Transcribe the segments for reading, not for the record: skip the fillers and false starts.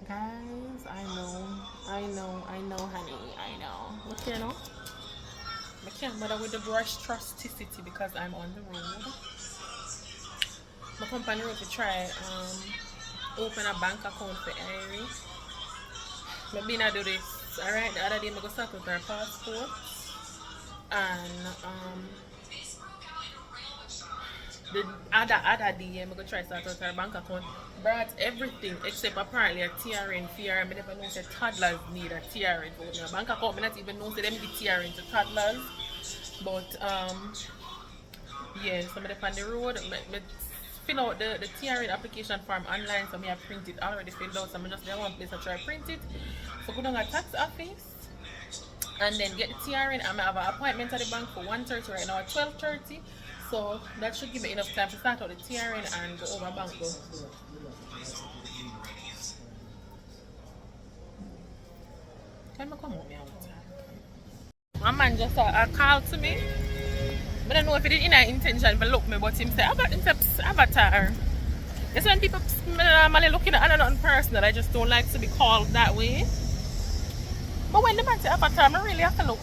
Guys, I know, honey, I know. Look here now. I can't bother with the brush trusticity because I'm on the road. My company road to try open a bank account for Irie. Maybe I do this. Alright, the other day I go start with her passport and the other day I go try start with her bank account. Brought everything except apparently a TRN fear. I never know that toddlers need a TRN for opening a bank account. I not even know that them need TRN to toddlers. But yeah, so I'm on the road. I fill out the TRN application form online, so I have print it already filled out. So I'm just there one place to try print it. So go down to tax office and then get the TRN. I'm have an appointment at the bank for 1:30 right now at 12:30. So that should give me enough time to start out the TRN and go over bank though. Can I come home here? My man just called to me. I don't know if he did any intention to look me, but him say, I got him avatar. It's when people normally looking at another person, I just don't like to be called that way. But when the man say avatar, I really have to look.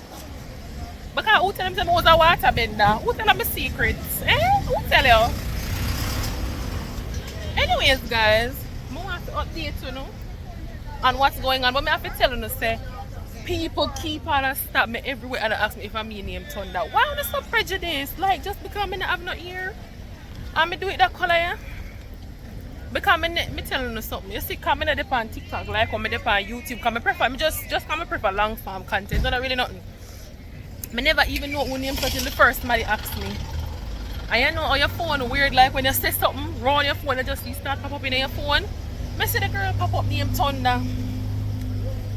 Because who tell him I was a water bender? Who tell him my secrets? Who tell you? Anyways, guys, I want to update you know on what's going on. But I have to tell you, say, people keep on stop me everywhere and ask me if I'm name Thunder. Why am I so prejudiced? Like, just because I have no ear? And I do it that color, yeah? Because me telling you something. You see, come in on TikTok, like when I on YouTube, come I prefer me just come I prefer long form content. Not really nothing. I never even know who name until the first somebody asked me. And you know how your phone weird, like when you say something wrong your phone, you just see start pop up in your phone. I see the girl pop up name Thunder.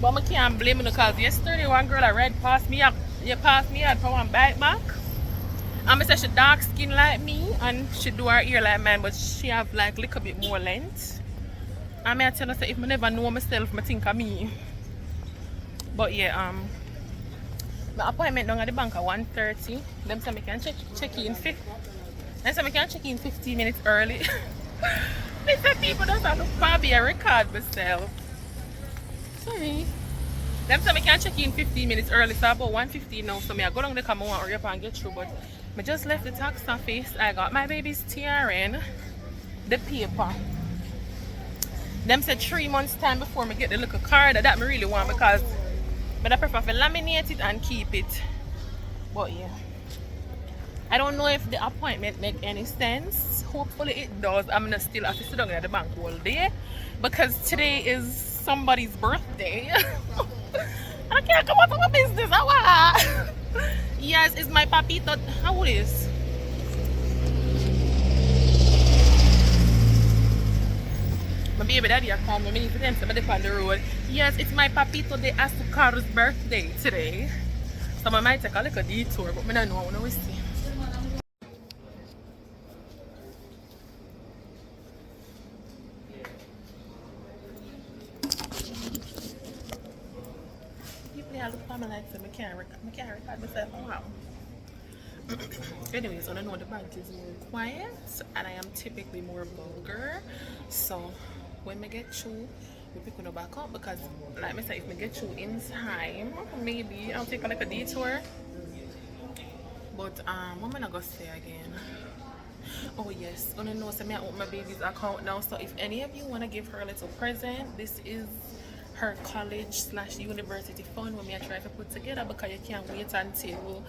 But I can't blame you because yesterday one girl I read passed me up. You passed me out for one bite back. And I said she dark skin like me and she do her ear like mine, but she have like a little bit more length. And I tell her say if I never know myself, I think of me. But yeah, my appointment down at the bank at 1:30. Them say I can check in 15 minutes early. They say people just have to probably record myself. Sorry. Them say I can check in 15 minutes early, so about 1:15 now. So I go down there come on hurry up and get through. But I just left the tax office. I got my baby's TRN, the paper. Them said 3 months time before I get the little card that I really want because I prefer to laminate it and keep it. But yeah. I don't know if the appointment make any sense. Hopefully it does. I'm gonna still have to sit down at the bank all day because today is somebody's birthday. I can't come out of my business. Yes, it's my papito. How old is? My baby daddy I called me. I need to tell somebody on the road. Yes, it's my papito de Azucar's birthday today. So I might take a little detour, but I don't know. I want to see. I look for my life so I can't record myself. Wow. Anyways, I know the bank is more quiet and I am typically more vulgar. So when I get through, we pick it back up because like I said, if I get through in time, maybe I'll take a detour. But what am I gonna say again? Oh yes, gonna know so I open my baby's account now. So if any of you wanna give her a little present, this is her college/university fund when I try to put together because you can't wait until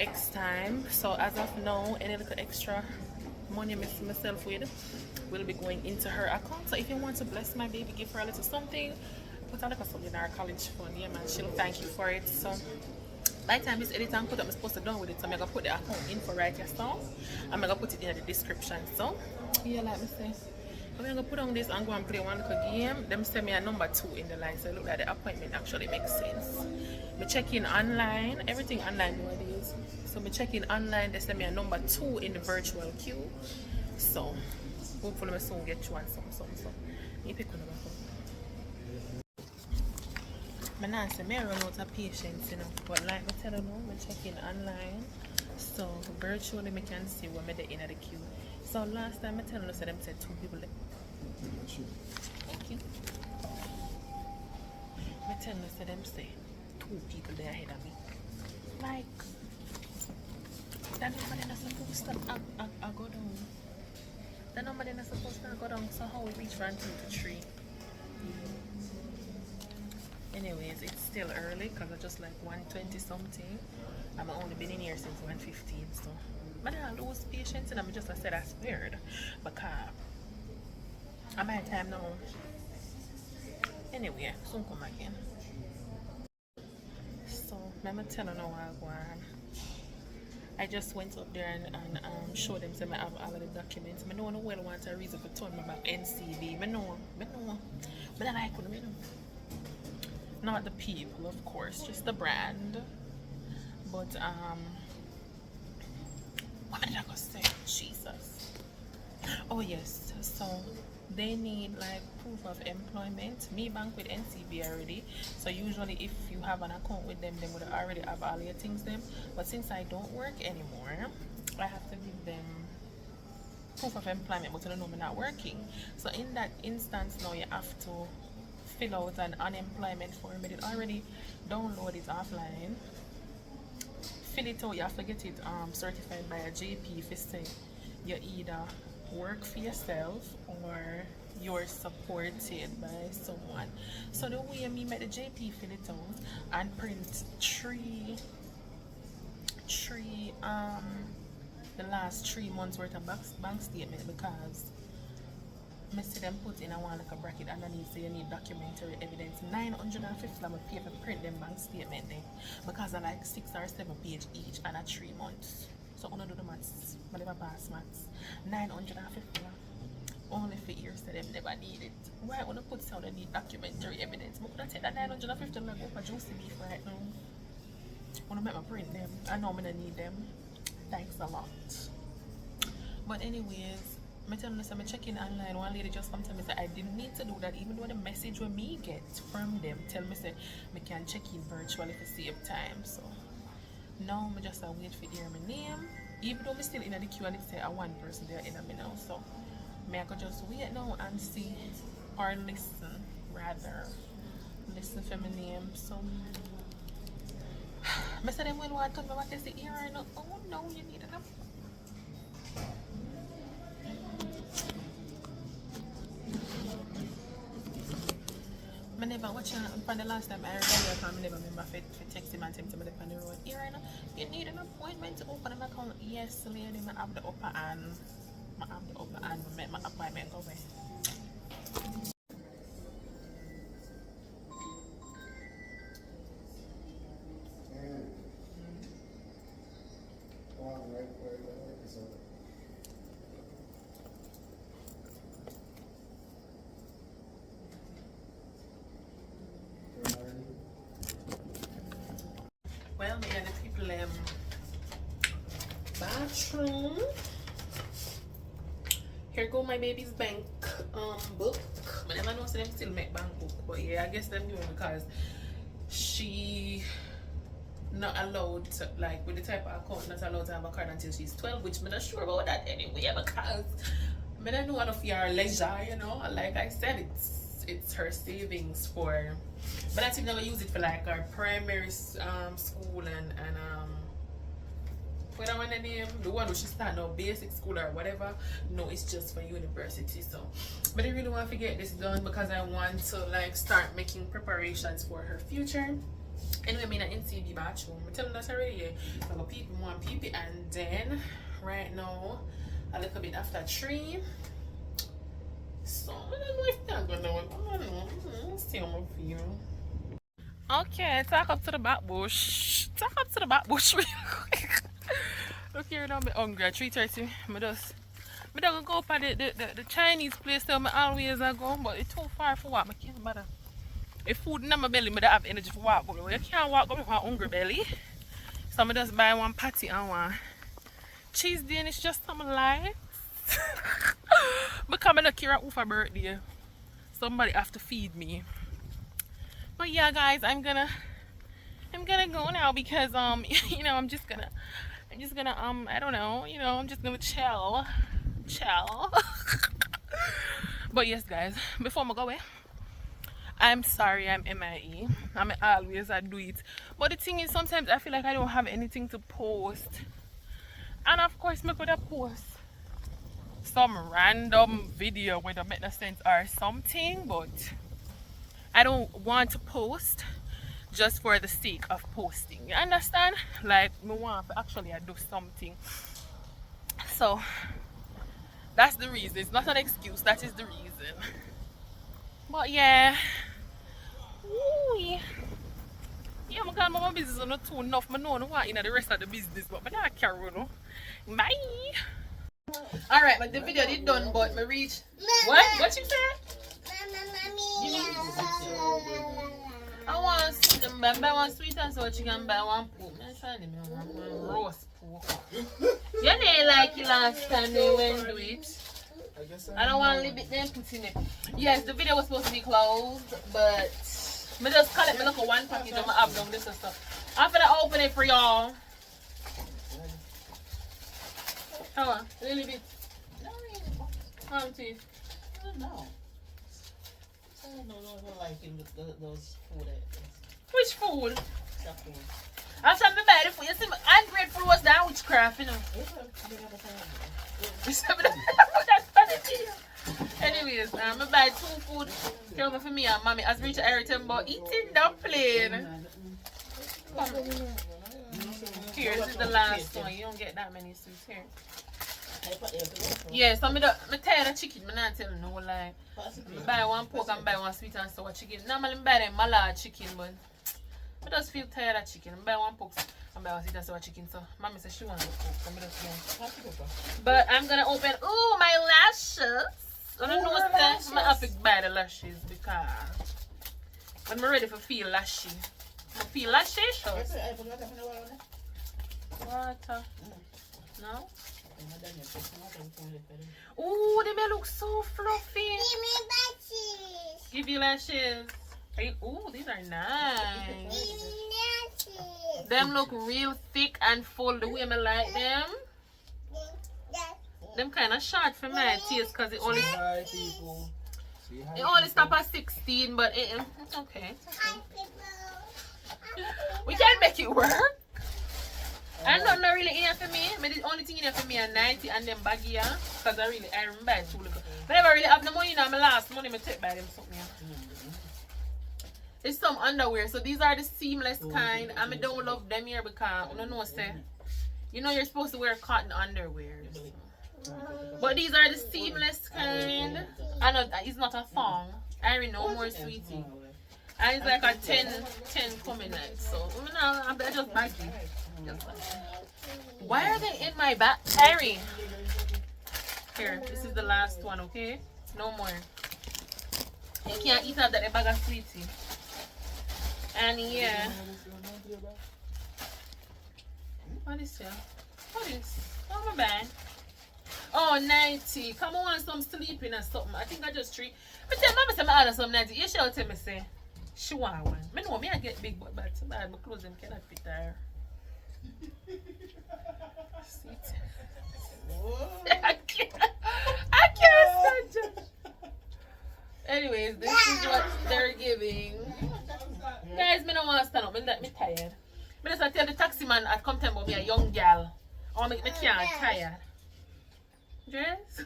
X time. So as of now, any little extra money I miss myself with will be going into her account. So if you want to bless my baby, give her a little something, put a little something in her college fund, yeah man, she'll thank you for it. So by the time this editor put up, I'm supposed to done with it, so I'm gonna put the account info right here. So I'm gonna put it in the description. So yeah, like me say, I'm gonna put on this and go and play one little game. Them send me a number 2 in the line, so it look like the appointment actually makes sense. Me check in online, everything online nowadays. So me check in online, they send me a number 2 in the virtual queue. So hopefully I soon get you on some. So me pick one number 4. I not say me run out of patience, you know. But like I tell you now, I check in online. So virtually I can see when I'm in the queue. So last time I tell you, so them said 2 people. Thank you. tell me, say them say 2 people there ahead of me. Like, that number they're not supposed to go down. The number they're not supposed to go down, so how we reach from 2 to 3? Anyways, it's still early because I just like 1:20 something. I've only been in here since 1:15, so I don't lose patience and I'm just I said that's weird because I'm at time now. Anyway, soon come again. So let me tell you now what I want. I just went up there and showed them some I have all of the documents. I don't know well want a reason for telling me about NCB. I know. But I like what I know. Not the people, of course, just the brand. But what did I go say? Jesus. Oh yes. So they need like proof of employment. Me bank with NCB already. So usually if you have an account with them, they would already have all your things them. But since I don't work anymore, I have to give them proof of employment, but I don't know I'm not working. So in that instance now you have to fill out an unemployment form. It already download it offline. Fill it out, you have to get it certified by a JP if you say you either work for yourself or you're supported by someone. So the way me make the JP fill it out and print three the last 3 months worth of bank statement, because I see them put in a one like a bracket underneath, so you need documentary evidence. 950 I'm gonna pay for print them bank statement then, because I like 6 or 7 page each and at 3 months. So I'm gonna do the maths, whatever pass maths. 950 only for years that them never need it. Why I wanna put down the need documentary evidence? But could I take that 950 like go for juicy beef right now? I wanna make my print them. I know I'm gonna need them. Thanks a lot. But anyways, I tell you, I'm checking online. One lady just come to me and say I didn't need to do that, even though the message when me get from them tell me say I can check in virtually to save time. So now I just wait for hear my name. Even though I'm still in the queue and it say one person there in a minute. So I could just wait now and see or listen for my name. So I said them will want to tell me what they say here or not. Oh no, you need it. I never watch from the last time I remember, I never remember for text him and tell him to me on the road. Here I know, you need an appointment to open an account. Yes, lady, I have the upper hand. I have the upper hand to make my appointment go away. Well, me and the people bathroom. Here go my baby's bank book. I never know so them still make bank book, but yeah, I guess them doing because she not allowed to, like with the type of account, not allowed to have a card until she's 12, which I'm not sure about that anyway, because I don't know enough of your leisure, you know. Like I said, it's her savings for, but I think never use it for like our primary school and what I want to name, the one who she start now, basic school or whatever. No, it's just for university. So but I really want to get this done because I want to like start making preparations for her future. Anyway, I'm in an NCB bathroom. I'm telling that already. Yeah. So I go pee one pee, and then right now a little bit after 3. So I don't know if that's gonna work. I don't know. Let's see how I feel. Okay, talk up to the back bush. Talk up to the back bush real quick. Look here, now I'm hungry at 3:30. I don't go up at the Chinese place where I always go, but it's too far for walk. I can't bother. If food in my belly, I don't have energy for walk. But you can't walk up with a hungry belly. So I just buy one patty and one cheese Danish just some life. Because I'm not care who for birthday. Somebody have to feed me. But yeah, guys, I'm gonna go now because you know, I'm just gonna I don't know, you know, I'm just gonna chill. But yes, guys, before I go away, I'm sorry, I'm MIE. I do it. But the thing is, sometimes I feel like I don't have anything to post. And of course, I could have post some random video where don't make no sense or something, but I don't want to post just for the sake of posting. You understand? Like, I want to actually do something. So, that's the reason. It's not an excuse, that is the reason. But yeah. Ooh, yeah, I can't my business is not too enough. I know I want in the rest of the business, but I don't care. Bye. Alright, but the video is done, but me reach. What you said? I want to buy one sweet and sour chicken, buy one pork. I'm trying to make one roast pork. You didn't like it last time they went to it. I don't want to leave it there and put in it. Yes, the video was supposed to be closed, but I just collect me look at one package and I have done this and stuff. I'm gonna open it for y'all. How on? A little bit. How teeth? I don't know. I don't like those food. Which food? That food. I'm trying to buy the food. You see, ungrateful was that witchcraft, you know. Anyways, I'm gonna buy 2 food for me and mommy. As reach Irie about eating dumpling. Here, this is the last one. You don't get that many sweets here. Yeah, so I'm tired of chicken. I'm not telling no lie. I buy one pork and buy one sweet and sour chicken. Normally I buy them malad chicken, but I just feel tired of chicken. I buy one pork and buy one sweet and sour chicken. So mommy says she wants pork. But I'm gonna open my lashes. I don't know what's that. I'm gonna have to buy the lashes because when I'm ready for feel lashy. I feel lashy. Water. No? Ooh, they may look so fluffy. Give me lashes. Give you lashes. Ooh, these are nice. Give me lashes. Them look real thick and full the way I like them. Them kind of short for my taste because it only stop at 16, but it's okay. We can make it work. And not really in here for me. But the only thing in here for me are 90 and them baggy here. Because I remember it too little. But I never really have the money now. My last money I take by them something. It's some underwear. So these are the seamless kind. And I don't love them here because I don't know say. You know you're supposed to wear cotton underwear. So. But these are the seamless kind. I know it's not a thong. Irie no more sweetie. And it's like a 10 coming like so. I just baggy. Why are they in my bag? Irie. Here, this is the last one, okay? No more. You can't eat out that bag of sweetie. And yeah. What is here? What is? Oh my bad. Oh, 90. Come on, some sleeping or something. I think I just treat. But tell mama say I order some 90. You should tell me say she want one. I know me I get big but too bad my clothes them cannot fit her. I can't stand it. Anyways, this is what they're giving. Guys, me don't want to stand up. I'm tired. I just tell the taxi man at come tell me be a young girl. Or make me can't tired. Dress?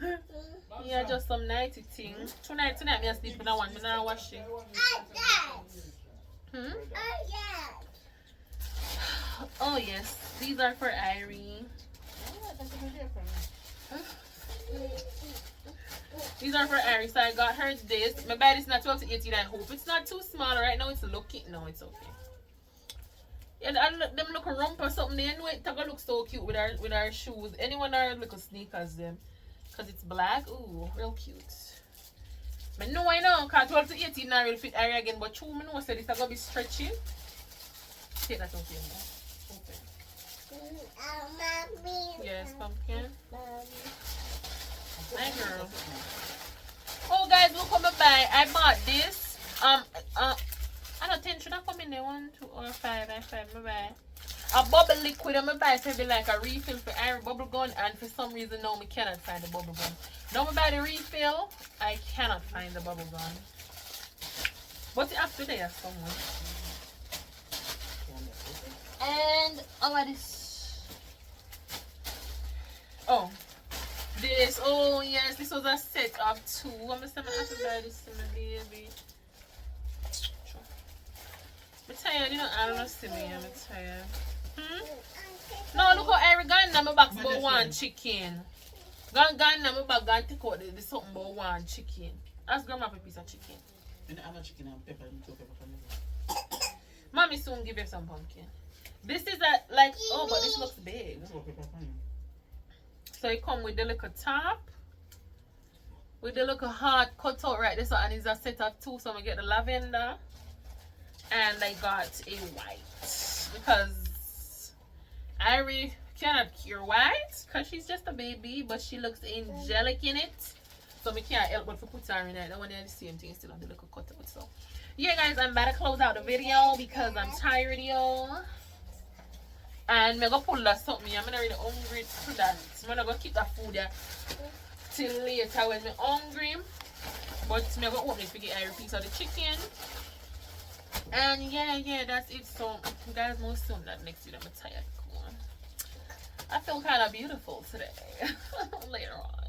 Yeah, just some nighty thing. Tonight me sleep in one. Me not washing. Oh yes, these are for Irie. These are for Irie, so I got her this. My bed is not 12 to 18. I hope it's not too small right now. It's looking, no, it's okay. Yeah, them look a rump or something. They know it gonna look so cute with our shoes. Anyone are little sneakers them, cause it's black. Ooh, real cute. But no, I know, cause 12 to 18 not really fit Irie again. But true, me know said it's gonna be stretchy. Take that off here. Yes, pumpkin. My girl. Oh guys, look what I buy. I bought this. I don't think should I come in there 1, 2, or 5. I 5 I buy. A bubble liquid I buy so be like a refill for Irie bubble gun, and for some reason now I cannot find the bubble gun. Now I buy the refill, I cannot find the bubble gun. What's it after there, someone? And all of this. Oh, this. Oh yes, this was a set of 2. I'm gonna have to buy this to my baby. I'm tired, you know. I don't know, see me. I'm tired. No, look how Irie gone now. My box about 1 chicken. Gone now. My bag gone take out the something about 1 chicken. Ask grandma for a piece of chicken. And I'm not chicken and pepper and two pepper. Mommy soon give you some pumpkin. This is a like but this looks big. That's what pepper. So it come with the little top. With the little heart cut out right this and it's a set of 2. So I'm gonna get the lavender. And I got a white. Because Irie cannot cure white. Because she's just a baby. But she looks angelic in it. So I can't help but to put her in it. That one is the same thing, still on the little cutout. So yeah guys, I'm about to close out the video because I'm tired, y'all. And I'm gonna pull that something. I'm not really hungry to that. So I'm gonna keep that food there till later when I'm hungry. But I'm gonna open it to get a piece of the chicken. And yeah, that's it. So you guys most soon that next week I'm tired. Cool. I feel kind of beautiful today. Later on.